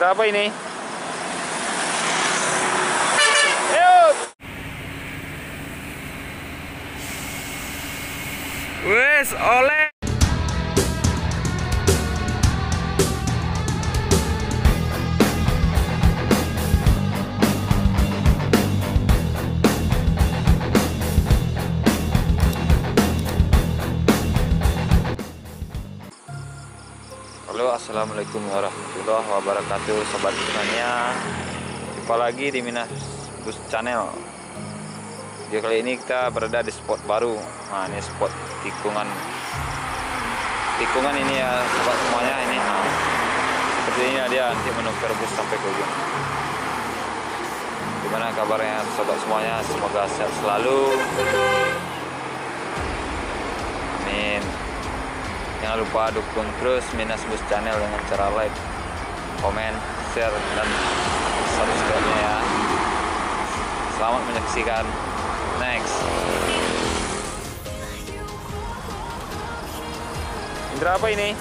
Indra apa ini? Yuk. Wes, oleh. Halo, assalamualaikum warahmatullahi wabarakatuh, sobat semuanya. Jumpa lagi di Minas Bus Channel. Jadi kali ini kita berada di spot baru. Nah, ini spot tikungan ini ya, sobat semuanya ini. Nah, seperti ini dia nanti menukar bus sampai ke ujung. Gimana kabarnya sobat semuanya? Semoga sehat selalu. Amin. Jangan lupa dukung terus Minas Bus Channel dengan cara like, komen, share, dan subscribe-nya ya. Selamat menyaksikan. Next. Indra apa ini?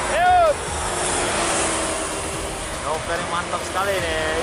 Yuk. Noker yang mantap sekali nih.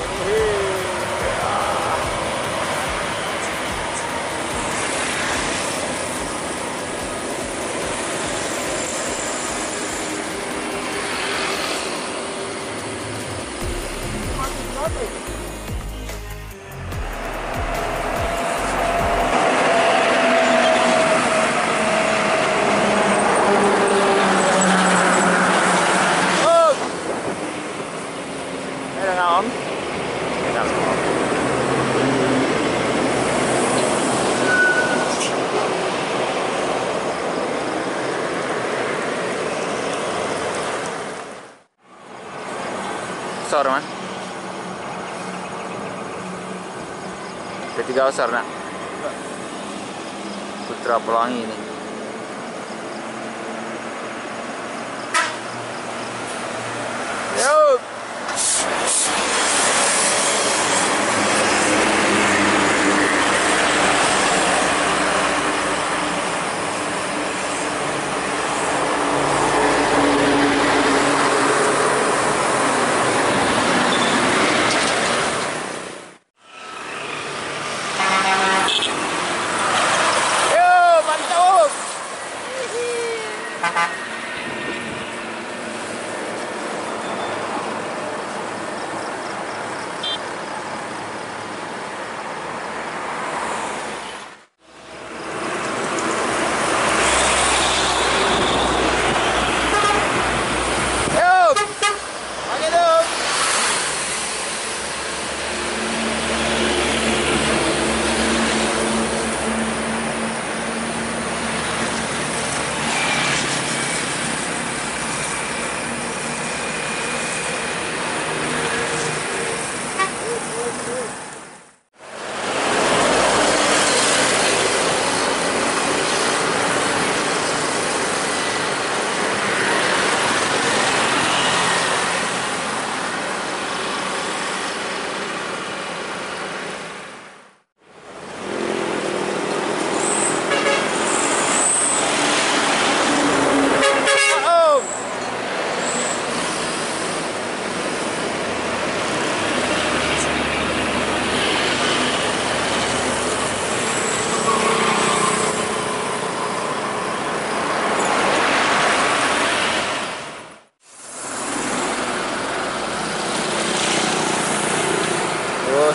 Besar man, ketiga besar nak Putra Pelangi ini. Yuk.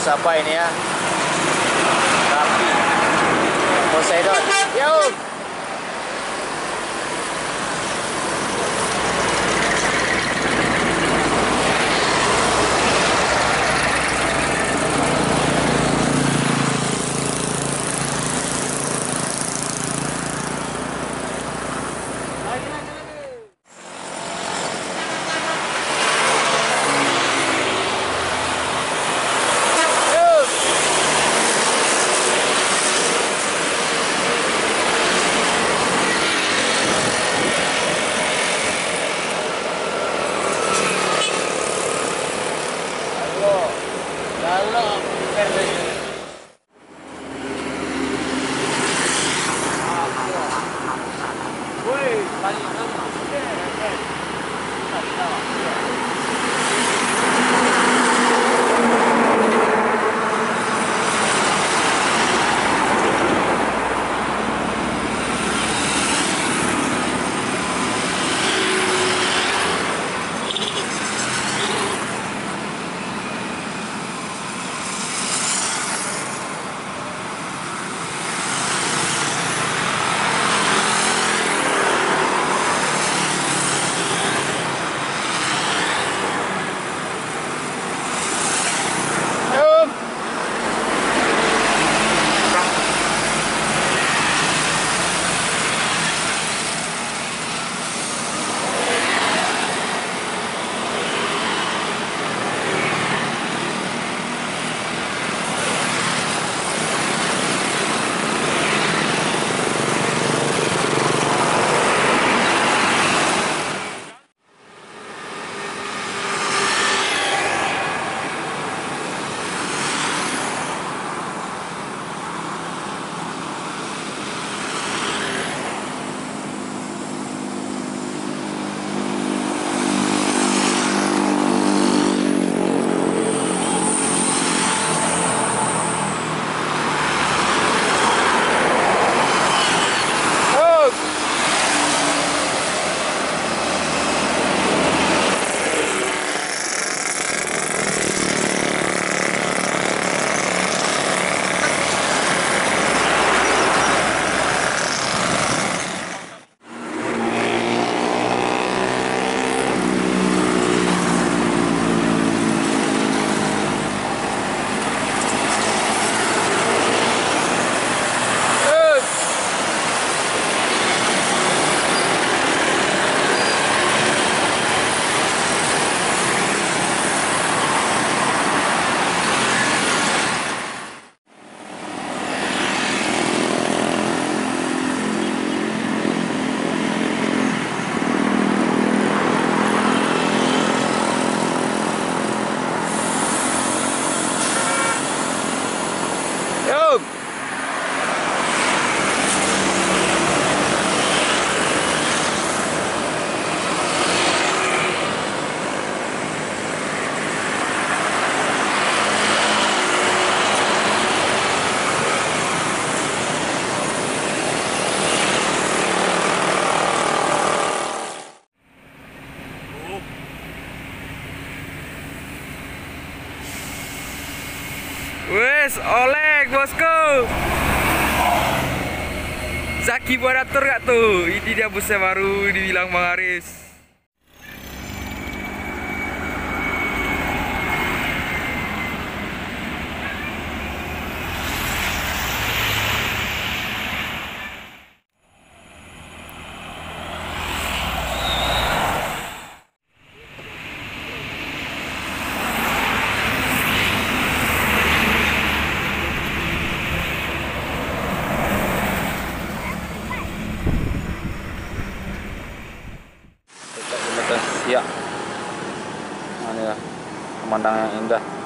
Siapa ini ya? Rapi Poseidon. Yuk. Yuk. bos, oleng bosku. Zaki buat atur gak tuh? Ini dia busnya baru dibilang Bang Aris. Ya, ini ya pemandangan yang indah.